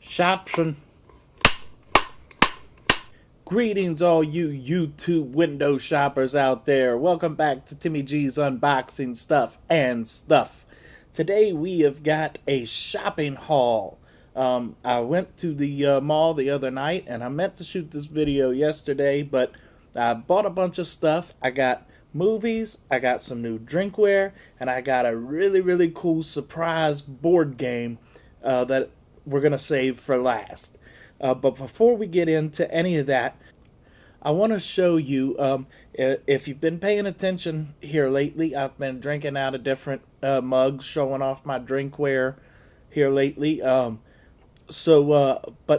Shoption. Greetings, all you YouTube window shoppers out there. Welcome back to Timmy G's Unboxing Stuff and Stuff. Today we have got a shopping haul. I went to the mall the other night and I meant to shoot this video yesterday, but I bought a bunch of stuff. I got movies, I got some new drinkware, and I got a really cool surprise board game that we're going to save for last. But before we get into any of that, I want to show you, if you've been paying attention here lately, I've been drinking out of different mugs, showing off my drinkware here lately. But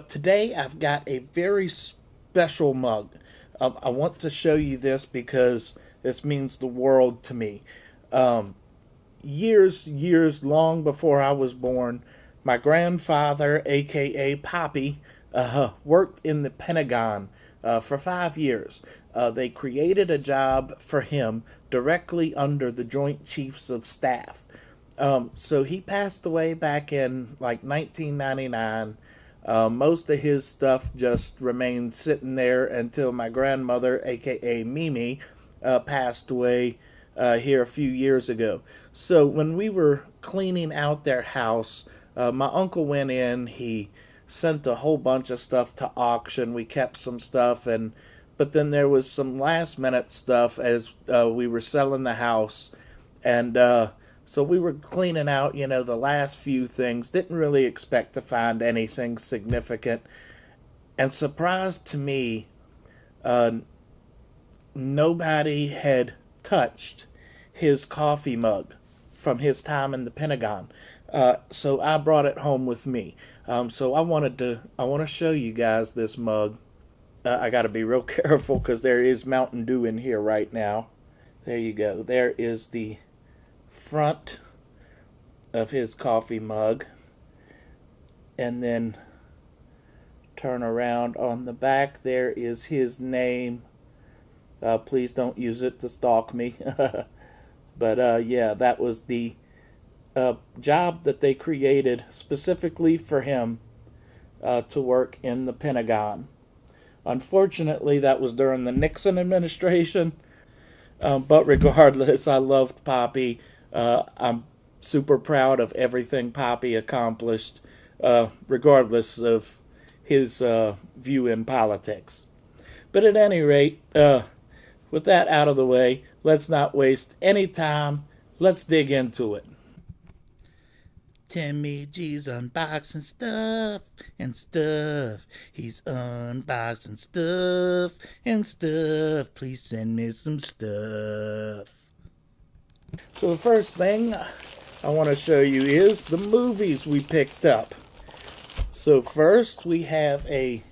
today I've got a very special mug. I want to show you this because this means the world to me. Years long before I was born, my grandfather, aka Poppy, worked in the Pentagon for 5 years. They created a job for him directly under the Joint Chiefs of Staff. So he passed away back in like 1999. Most of his stuff just remained sitting there until my grandmother, aka Mimi, passed away here a few years ago. So when we were cleaning out their house, my uncle went in, he sent a whole bunch of stuff to auction. We kept some stuff, but then there was some last minute stuff as we were selling the house, and so we were cleaning out, the last few things. Didn't really expect to find anything significant, and surprise to me, nobody had touched his coffee mug from his time in the Pentagon. So I brought it home with me. So I want to show you guys this mug. I got to be real careful because there is Mountain Dew in here right now. There you go. There is the front of his coffee mug. And then turn around on the back. There is his name. Please don't use it to stalk me. But yeah, that was the job that they created specifically for him to work in the Pentagon. Unfortunately, that was during the Nixon administration. But regardless, I loved Poppy. I'm super proud of everything Poppy accomplished, regardless of his view in politics. But at any rate, with that out of the way, let's not waste any time. Let's dig into it. Timmy G's unboxing stuff and stuff. He's unboxing stuff and stuff. Please send me some stuff. So the first thing I want to show you is the movies we picked up. So first we have a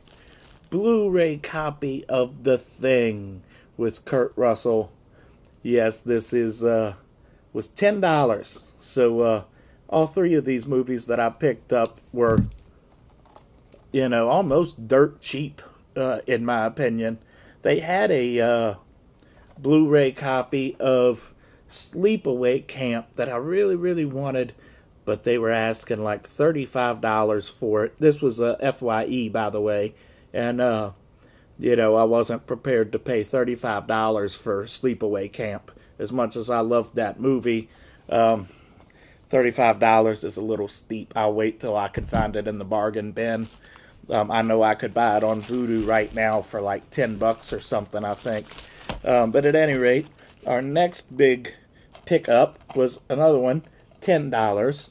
Blu-ray copy of The Thing with Kurt Russell. Yes, this was $10. So all three of these movies that I picked up were, almost dirt cheap, in my opinion. They had a Blu-ray copy of Sleepaway Camp that I really wanted, but they were asking like $35 for it. This was a f.y.e, by the way, and I wasn't prepared to pay $35 for Sleepaway Camp. As much as I loved that movie, $35 is a little steep. I'll wait till I can find it in the bargain bin. I know I could buy it on Vudu right now for like $10 or something, I think. But at any rate, our next big pickup was another one, $10.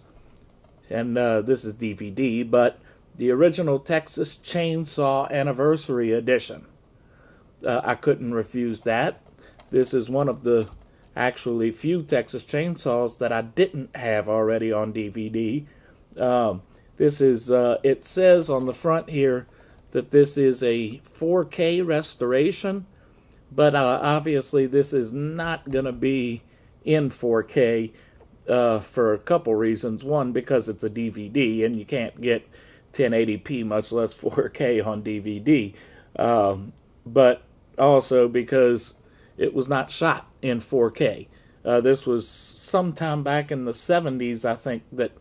And this is DVD, but the original Texas Chainsaw Anniversary Edition. I couldn't refuse that. This is one of the actually few Texas Chainsaws that I didn't have already on DVD. This is, it says on the front here that this is a 4K restoration, but obviously this is not going to be in 4K for a couple reasons. One, because it's a DVD and you can't get 1080p, much less 4K on DVD. But also because it was not shot in 4K. This was sometime back in the 70s, I think, that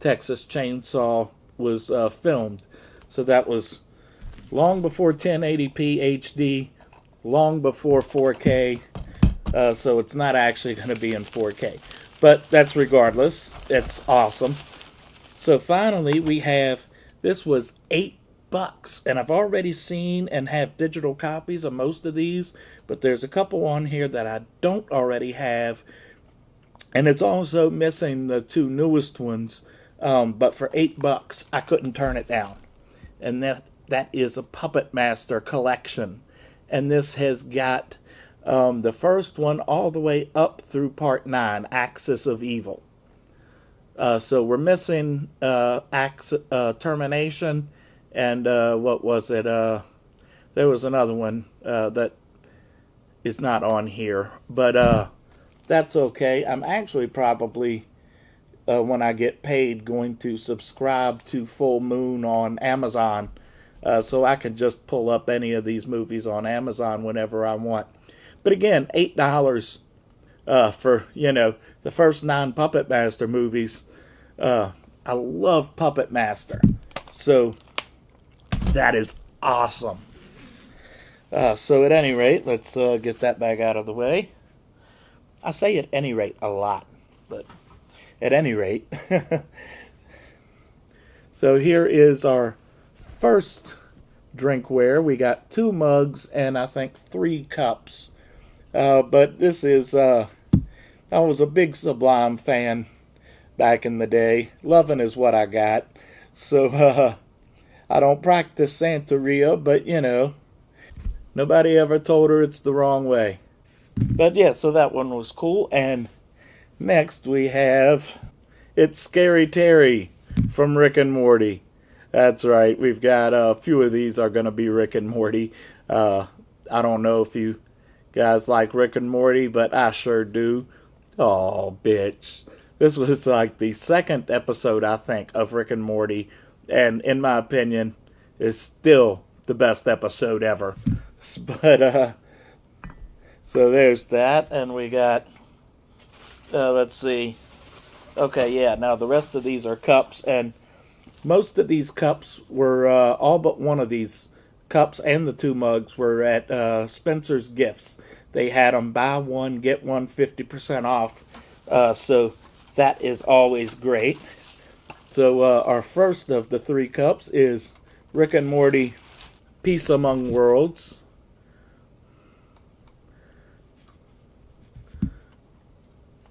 Texas Chainsaw was filmed. So that was long before 1080p HD, long before 4K. So it's not actually going to be in 4K. But that's regardless. It's awesome. So finally, we have, this was $8, and I've already seen and have digital copies of most of these, but there's a couple on here that I don't already have, and it's also missing the two newest ones. But for $8, I couldn't turn it down, and that is a Puppet Master collection, and this has got the first one all the way up through part 9, Axis of Evil. So we're missing Termination, and what was it? There was another one that is not on here, but that's okay. I'm actually probably, when I get paid, going to subscribe to Full Moon on Amazon, so I can just pull up any of these movies on Amazon whenever I want. But again, $8 for, the first 9 Puppet Master movies. I love Puppet Master, so that is awesome. So at any rate, let's get that bag out of the way. I say at any rate a lot, but at any rate. So here is our first drinkware. We got 2 mugs and I think 3 cups. But this is, I was a big Sublime fan back in the day. Loving is what I got. So I don't practice Santeria, but nobody ever told her it's the wrong way. But yeah, so that one was cool. And next we have, it's Scary Terry from Rick and Morty. That's right, we've got a few of these are going to be Rick and Morty. I don't know if you guys like Rick and Morty, but I sure do. Oh, bitch. This was like the second episode, I think, of Rick and Morty, and in my opinion, is still the best episode ever. But, so there's that, and we got, let's see. Okay, yeah, now the rest of these are cups, and most of these cups were, all but one of these cups and the 2 mugs were at Spencer's Gifts. They had them buy one, get one 50% off. So that is always great. So our first of the 3 cups is Rick and Morty Peace Among Worlds.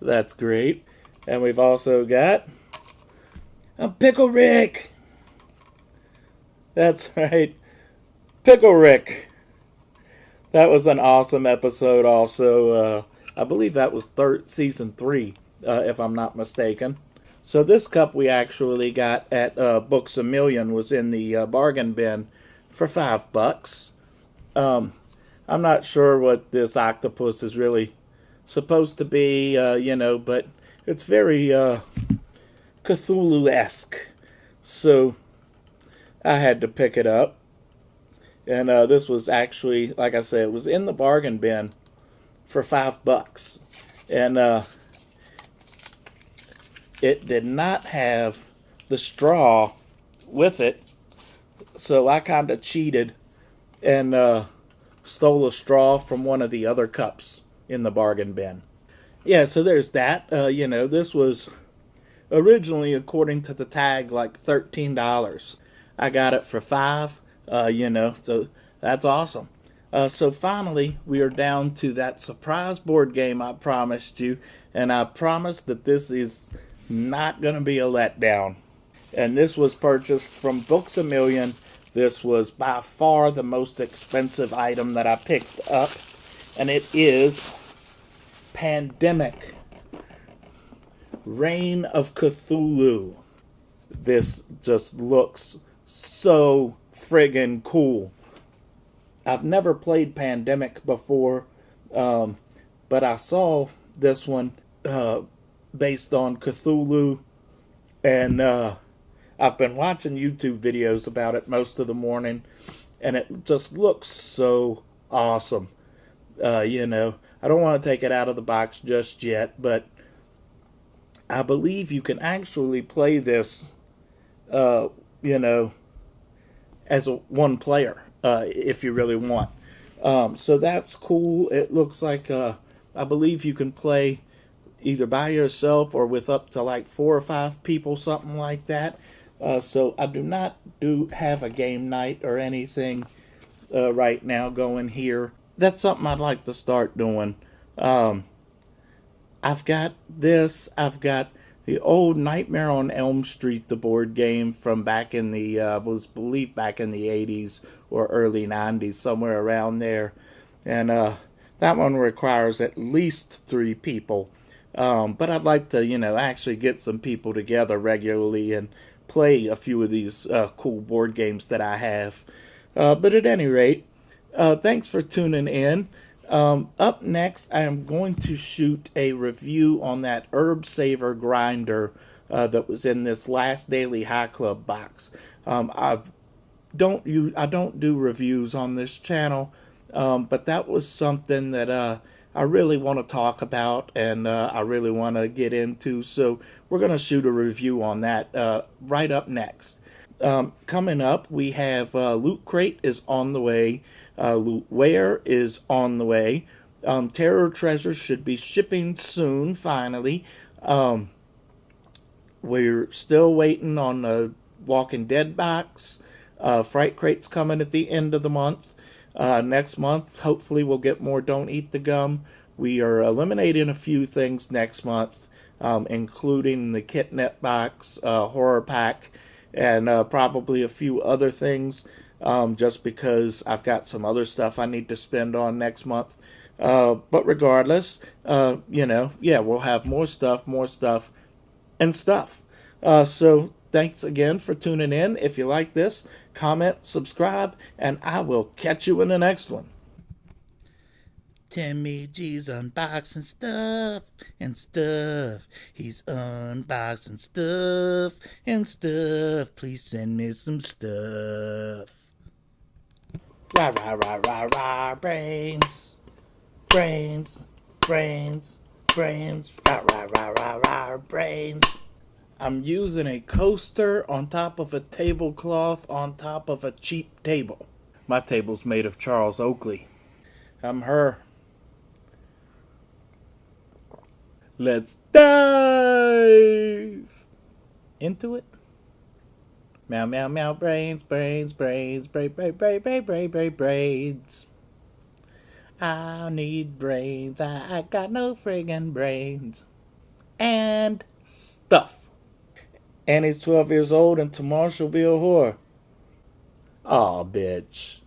That's great. And we've also got Pickle Rick. That's right. Pickle Rick. That was an awesome episode also. I believe that was season 3, if I'm not mistaken. So this cup we actually got at Books A Million, was in the bargain bin for $5. I'm not sure what this octopus is really supposed to be, but it's very Cthulhu-esque. So I had to pick it up. And this was actually, like I said, it was in the bargain bin for $5. And it did not have the straw with it. So I kind of cheated and stole a straw from one of the other cups in the bargain bin. Yeah, so there's that. This was originally, according to the tag, like $13. I got it for $5. So that's awesome. So finally, we are down to that surprise board game I promised you, and I promised that this is not going to be a letdown. And this was purchased from Books A Million. This was by far the most expensive item that I picked up, and it is Pandemic Reign of Cthulhu. This just looks so friggin' cool. I've never played Pandemic before, but I saw this one based on Cthulhu, and I've been watching YouTube videos about it most of the morning, and it just looks so awesome. I don't want to take it out of the box just yet, but I believe you can actually play this you know, as a one player if you really want. So that's cool. It looks like I believe you can play either by yourself or with up to like 4 or 5 people, something like that. So I do not do have a game night or anything right now going here. That's something I'd like to start doing. Um, I've got this. I've got the old Nightmare on Elm Street, the board game from back in the was believed back in the 80s or early 90s, somewhere around there, and that one requires at least 3 people. But I'd like to, actually get some people together regularly and play a few of these cool board games that I have. But at any rate, thanks for tuning in. Up next, I am going to shoot a review on that herb saver grinder that was in this last Daily High Club box. I don't do reviews on this channel, but that was something that I really want to talk about and I really want to get into. So we're going to shoot a review on that right up next. Coming up, we have Loot Crate is on the way. Lootware is on the way. Terror Treasures should be shipping soon, finally. We're still waiting on the Walking Dead box. Fright Crate's coming at the end of the month. Next month, hopefully, we'll get more Don't Eat the Gum. We are eliminating a few things next month, including the Kitnet box, Horror Pack, and probably a few other things, just because I've got some other stuff I need to spend on next month. But regardless, yeah, we'll have more stuff, and stuff. So thanks again for tuning in. If you like this, comment, subscribe, and I will catch you in the next one. Timmy G's unboxing stuff and stuff. He's unboxing stuff and stuff. Please send me some stuff. Rah, rah, rah, rah, rah, brains. Brains, brains, brains. Rah, rah, rah, rah, rah, brains. I'm using a coaster on top of a tablecloth on top of a cheap table. My table's made of Charles Oakley. I'm her. Let's dive into it. Meow, meow, meow, brains, brains, brains, brains, brains, brains, brains, brains, brains, brains. I need brains. I got no friggin' brains. And stuff. Annie's 12 years old and tomorrow she'll be a whore. Aw, bitch.